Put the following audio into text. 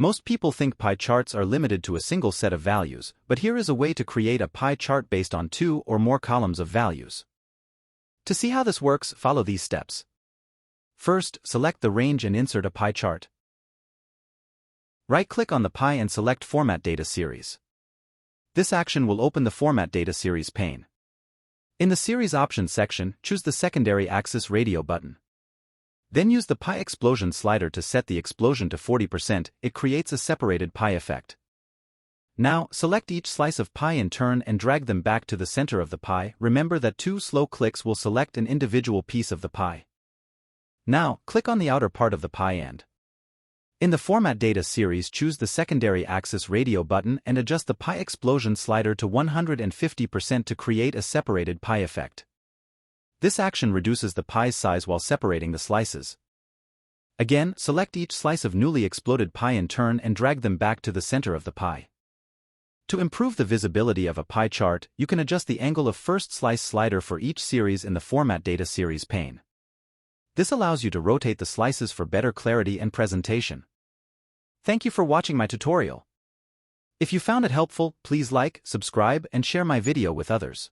Most people think pie charts are limited to a single set of values, but here is a way to create a pie chart based on 2 or more columns of values. To see how this works, follow these steps. First, select the range and insert a pie chart. Right-click on the pie and select Format Data Series. This action will open the Format Data Series pane. In the Series Options section, choose the Secondary Axis Radio button. Then use the pie explosion slider to set the explosion to 40%, it creates a separated pie effect. Now, select each slice of pie in turn and drag them back to the center of the pie. Remember that 2 slow clicks will select an individual piece of the pie. Now, click on the outer part of the pie and in the Format Data series choose the Secondary Axis Radio button and adjust the pie explosion slider to 150% to create a separated pie effect. This action reduces the pie's size while separating the slices. Again, select each slice of newly exploded pie in turn and drag them back to the center of the pie. To improve the visibility of a pie chart, you can adjust the angle of first slice slider for each series in the Format Data Series pane. This allows you to rotate the slices for better clarity and presentation. Thank you for watching my tutorial. If you found it helpful, please like, subscribe, and share my video with others.